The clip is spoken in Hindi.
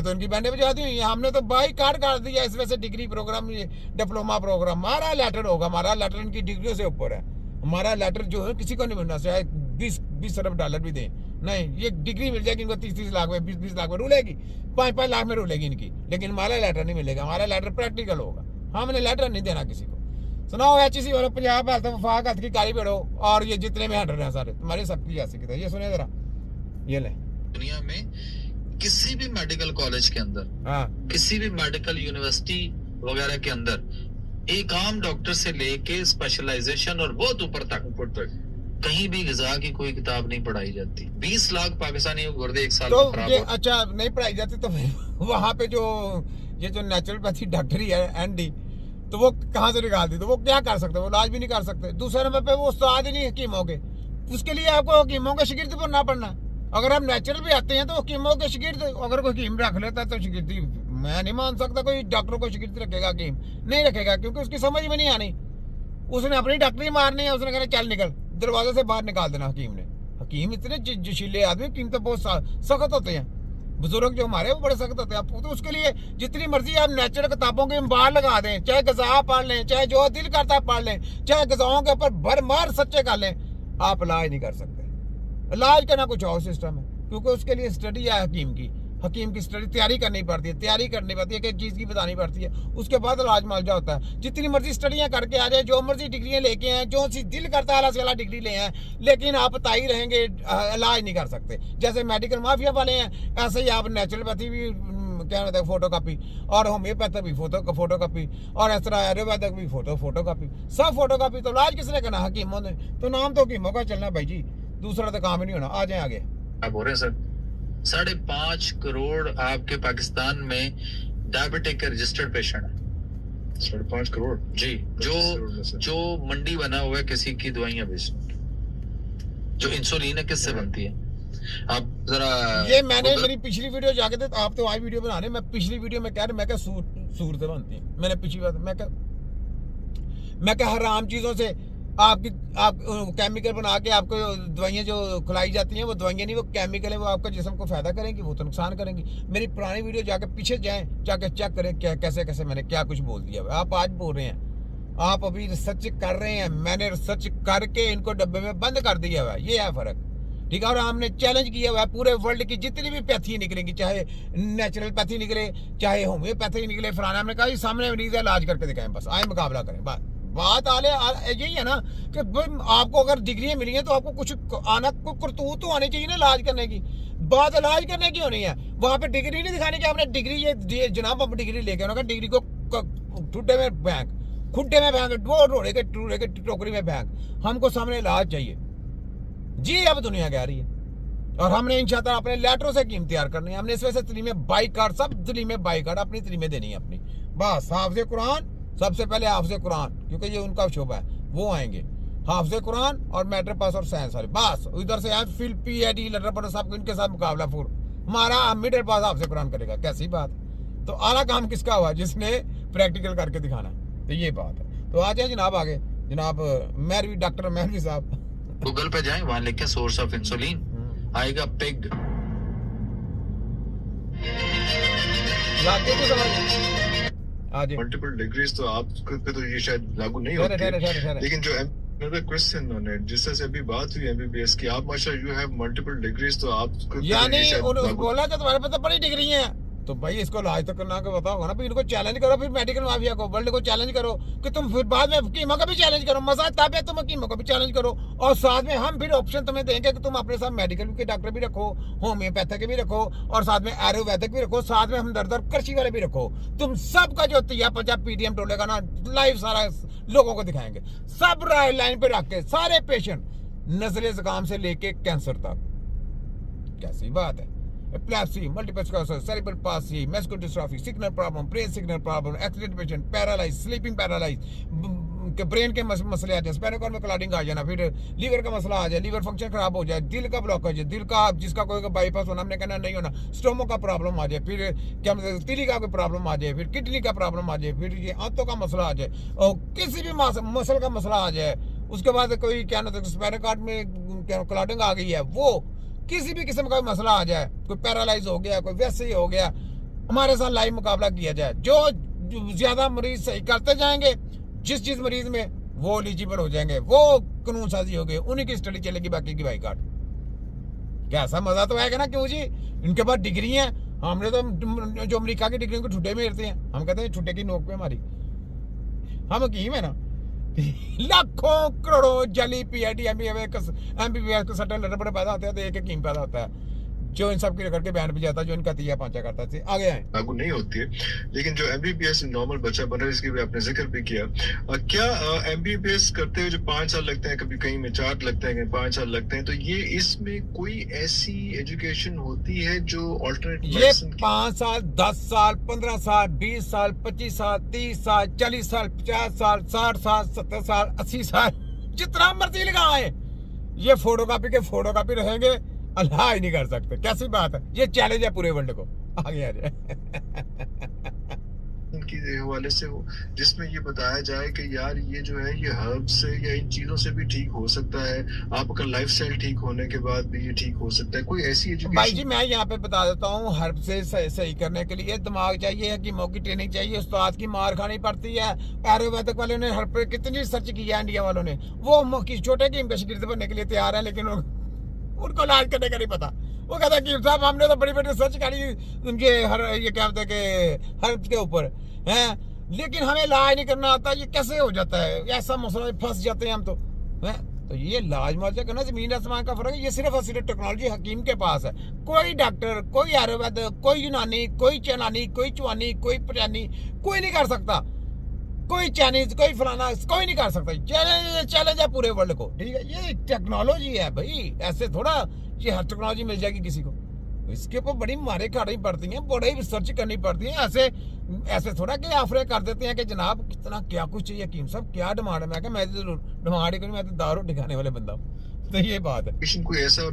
तो उनकी बैंडें बजाती हुई हैं। हमने तो बाई कार्ड कर दिया इस वजह से, डिग्री प्रोग्राम, डिप्लोमा प्रोग्राम, हमारा लेटर होगा, हमारा लेटर इनकी डिग्रियों से ऊपर है। हमारा लेटर जो है किसी को नहीं मिलना, चाहे 20 अरब डॉलर भी दें, नहीं, ये डिग्री मिल जाएगी इनको 30 लाख में, 20 लाख में रूलेगी, 5 लाख में रूलेगी इनकी, लेकिन हमारा लेटर नहीं मिलेगा। हमारा लेटर प्रैक्टिकल होगा, हमने लेटर नहीं देना किसी को। सुनाओ HEC वालों, पंजाब हेल्थ वफाक हेल्थ की काली बेड़ो, और ये जितने में हैंडल हैं सारे तुम्हारे सबकी ऐसी की तरह। ये सुने जरा, ये ले। दुनिया में किसी भी मेडिकल कॉलेज के अंदर, हाँ, किसी भी मेडिकल यूनिवर्सिटी वगैरह के अंदर, एक आम डॉक्टर से लेके स्पेशलाइजेशन और बहुत ऊपर तक कहीं भी ग़िज़ा की कोई किताब नहीं पढ़ाई जाती। 20 लाख पाकिस्तानी गुर्दे एक साल में खराब तो अच्छा नहीं पढ़ाई जाती, तो वहां पे जो ये जो नेचुरोपैथी डॉक्टरी है ND, तो वो कहाँ से निकालती, तो वो क्या कर सकते, वो इलाज भी नहीं कर सकते। दूसरे नंबर पे वो उस्ताद ही नहीं हकीमों के, उसके लिए आपको हकीमों के शिगिर्द बनना पड़ना। अगर हम नेचुरल भी आते हैं तो हकीमों के शिगिर्द, अगर कोई हकीम रख लेता है तो शिगिर्दी, मैं नहीं मान सकता कोई डॉक्टर को शिगिर्द रखेगा, हकीम नहीं रखेगा, क्योंकि उसकी समझ में नहीं आनी। उसने अपनी डॉक्टरी मारनी है, उसने कहना चल निकल, दरवाजे से बाहर निकाल देना हकीम ने। हकीम इतने जोशीले आदमी, हकीम तो बहुत सख्त होते हैं, बुजुर्ग जो हमारे वो बड़े सख्त होते हैं। तो उसके लिए जितनी मर्जी आप नेचुरल किताबों के बाहर लगा दें, चाहे ग़िज़ा पढ़ लें, चाहे जो दिल करता है पढ़ लें, चाहे ग़िज़ाओं के ऊपर भरमार सच्चे कर लें, आप इलाज नहीं कर सकते। इलाज का ना कुछ और सिस्टम है, क्योंकि उसके लिए स्टडी है हकीम की स्टडी तैयारी करनी पड़ती है, एक चीज़ की बतानी पड़ती है, उसके बाद इलाज मुआवजा होता है। जितनी मर्जी स्टडियाँ करके आ जाए, जो मर्जी डिग्रियाँ लेके आए, जो सी दिल करता है अल्लाह से अल्लाह डिग्री ले आए, लेकिन आप ताई रहेंगे, इलाज नहीं कर सकते। जैसे मेडिकल माफिया वाले हैं, ऐसे ही आप नेचुरोपैथी भी क्या कहते हैं फोटो कापी, और होम्योपैथी भी फोटो कापी, और इस तरह आयुर्वेदिक भी फोटो कापी, सब फोटो कापी। तो इलाज किसने करना, हकीमों ने। तो नाम तो हकीमों का चलना भाई जी, दूसरा तो काम ही नहीं होना। आ जाए आगे। आप हो रहे हैं सर, 5.5 करोड़ आपके पाकिस्तान में डायबिटिक के रजिस्टर्ड पेशेंट है। 5.5 करोड़ जी, जो मंडी बना हुआ है किसी की दवाइयां बेचने, जो इंसुलिन है किससे बनती है, आप जरा ये मैंने मेरी पिछली वीडियो जाके थे, आप तो आज वीडियो बनाने, मैं पिछली वीडियो में कह रहा, मैं क्या सूर से बनती है, मैंने पिछली बात मैं क्या हराम चीजों से आप केमिकल बना के आपको दवाइयाँ जो खिलाई जाती हैं, वो दवाइयाँ नहीं, वो केमिकल है, वो आपका जिस्म को फायदा करेंगी, वो तो नुकसान करेंगी। मेरी पुरानी वीडियो जाके पीछे जाके चेक करें क्या कैसे मैंने क्या कुछ बोल दिया। आप आज बोल रहे हैं, आप अभी रिसर्च कर रहे हैं, मैंने रिसर्च करके इनको डब्बे में बंद कर दिया हुआ है, ये है फर्क, ठीक है। और हमने चैलेंज किया हुआ है पूरे वर्ल्ड की जितनी भी पैथी निकलेंगी, चाहे नेचुरल पैथी निकले, चाहे होम्योपैथी निकले, फलाना, हमने कहा सामने मरीज है, इलाज करके दिखाएं, बस आए मुकाबला करें। बात यही है ना कि आपको अगर डिग्रियां मिली हैं तो आपको कुछ आना, कोई करतूत तो आनी चाहिए ना इलाज करने की। बात इलाज करने की होनी है, वहां पे डिग्री नहीं दिखानी कि हमने डिग्री, ये जनाब हम डिग्री लेके आना, डिग्री को खुड्डे में फेंक, रोड़े के टोकरी में फेंक, हमको सामने इलाज चाहिए जी। अब दुनिया कह रही है, और हमने इंशाअल्लाह अपने लेटरों से कीम तैयार करनी है। हमने इस वजह से तलीमें बाइकाट, सब तलीमें बाइकाट, अपनी तलीमें देनी है अपनी, बस। हाफिज़ कुरान सबसे पहले, हाफिज़ कुरान, क्योंकि ये उनका शोबा है, वो आएंगे। हाफिज़ कुरान और मैट्रिक पास और साइंस वाले, बस इधर से आए, फिल PhD लेटर पर सब इनके साथ मुकाबला फूर। हमारा मिडिल पास हाफिज़ कुरान करेगा, कैसी बात। तो आला काम किसका हुआ, जिसने प्रैक्टिकल करके दिखाना, तो ये बात है। तो आ जाए जनाब आगे, जनाब मैरवी, डॉक्टर मैरवी साहब, गूगल पे जाएं, वहां लिखें सोर्स ऑफ इंसुलिन, आएगा पिग। मल्टीपल डिग्रीज तो आपके पे तो ये शायद लागू नहीं होती, लेकिन जो another question on it, जिस तरह से अभी बात हुई MBBS की, आप माशाल्लाह यू हैव मल्टीपल डिग्रीज, तो आप यानी बोला कि तुम्हारे पास तो बड़ी डिग्री है, तो भाई इसको इलाज तो करना के बताओ ना, फिर इनको चैलेंज करो, फिर मेडिकल माफिया को, वर्ल्ड को चैलेंज करो, कि तुम फिर बाद में हकीमों का भी चैलेंज करो, मजा तब है, तुम हकीमों को भी चैलेंज करो, और साथ में हम फिर ऑप्शन तुम्हें देंगे कि तुम अपने साथ मेडिकल के डॉक्टर भी रखो, होम्योपैथिक भी रखो, और साथ में आयुर्वेदिक भी रखो, साथ में हमदर्द कृषि वाले भी रखो। तुम सबका जो तिया पंजाब PDM टोलेगा ना, लाइव सारा लोगों को दिखाएंगे, सब लाइन पे रख के सारे पेशेंट, नजले जुकाम से लेके कैंसर तक। कैसी बात है, epilepsy, multiple sclerosis, cerebral palsy, muscular dystrophy, signal problem, brain signal problem, accident patient, paralyzed, sleeping paralyzed, के ब्रेन के मसले आ जाए, स्पाइनल कॉर्ड में क्लॉटिंग आ जाना, फिर लीवर का मसला आ जाए, लीवर फंक्शन खराब हो जाए, दिल का ब्लॉक हो जाए, दिल का जिसका कोई बाईपास होना, हमने कहना नहीं होना, स्टोमक का प्रॉब्लम आ जाए, फिर क्या मतलब तिली का कोई प्रॉब्लम आ जाए, फिर किडनी का प्रॉब्लम आ जाए, फिर ये आंतों का मसला आ जाए, और किसी भी मसल का मसला आ जाए, उसके बाद कोई क्या ना स्पाइनल कॉर्ड में क्या क्लॉटिंग आ गई है, वो किसी भी किस्म का मसला आ जाए, कोई पैरालाइज हो गया, कोई वैसे ही हो गया, हमारे साथ लाइव मुकाबला किया जाए। जो ज्यादा मरीज सही करते जाएंगे, जिस मरीज में वो एलिजिबल हो जाएंगे, वो कानून साजी हो गए, उन्हीं की स्टडी चलेगी, बाकी की बाइकाट। क्या ऐसा मजा तो आएगा ना? क्यों जी, इनके पास डिग्री है, हमने तो जो अमेरिका की डिग्री को ठुड्डे मेरते हैं, हम कहते हैं ठुड्डे की नोक पे हमारी, हम हकीम है ना। लाखों करोड़ों जली PhD MBBS को सट्टे लड़े बड़े पैदा होते हैं, तो एक हकीम पैदा होता है जो इन सब की रगड़ के बयान पे जाता है, जो इनका तिया पांचा करता है। आगे आए, लागू नहीं होती है। लेकिन जो MBBS नॉर्मल बच्चा बन रहा है, इसकी भी आपने जिक्र भी किया, क्या MBBS करते हुए जो 5 साल लगते हैं, कभी कहीं में 4 लगते हैं, कहीं 5 साल लगते हैं, तो ये इसमें कोई ऐसी एजुकेशन होती है जो ऑल्टरनेट ये 5 साल 10 साल 15 साल 20 साल 25 साल 30 साल 40 साल 50 साल 60 साल 70 साल 80 साल जितना मर्जी लगाए, ये फोटोकॉपी के फोटोकॉपी रहेंगे, अल्लाह ही नहीं कर सकते। कैसी बात है, ये चैलेंज है पूरे वर्ल्ड को। आगे आ जाए के हवाले से हो, जिसमें ये बताया जाए कि यार ये जो है ये हर्ब से या इन चीजों से भी ठीक हो सकता है, आपका लाइफस्टाइल ठीक होने के बाद भी ये ठीक हो सकता है। कोई ऐसी एजुकेशन? भाई जी मैं यहाँ पे बता देता हूँ, हर्ब से सही करने के लिए दिमाग चाहिए, हकीमों की ट्रेनिंग चाहिए, उस्ताद की मार खानी पड़ती है। आयुर्वेदिक वालों ने हर्ब पे कितनी रिसर्च की है, इंडिया वालों ने, वो छोटे हकीम के शागिर्द बनने के लिए तैयार है, लेकिन उनको इलाज करने का नहीं पता। वो कहता है हकीम साहब हमने तो बड़ी बड़ी रिसर्च करी उनके ये क्या बोलते हैं हर्ब के ऊपर हैं, लेकिन हमें इलाज नहीं करना आता। ये कैसे हो जाता है? ऐसा मसला, फंस जाते हैं हम तो हैं। तो ये इलाज मुआवजा करना जमीन आसमान का फर्क है। ये सिर्फ और सिर्फ टेक्नोलॉजी हकीम के पास है। कोई डॉक्टर, कोई आयुर्वेद, कोई यूनानी, कोई चैनानी, कोई चुआनी, कोई पटियानी, कोई नहीं कर सकता। कोई चाइनीज, कोई फलाना, कोई नहीं कर सकता। चैलेंज है पूरे वर्ल्ड को, ठीक है? ये टेक्नोलॉजी है भाई, ऐसे थोड़ा ये हर टेक्नोलॉजी मिल जाएगी किसी को। इसके ऊपर बड़ी मारे खानी पड़ती हैं, बड़ी रिसर्च करनी पड़ती है। ऐसे थोड़ा कि आफरे कर देते हैं कि जनाब कितना क्या कुछ चाहिए, हकीम साहब क्या डिमांड है। मैं तो डिमांड ही करूँ, मैं तो दारू दिखाने वाले बंदा हूँ। तो ये बात है। कोई ऐसा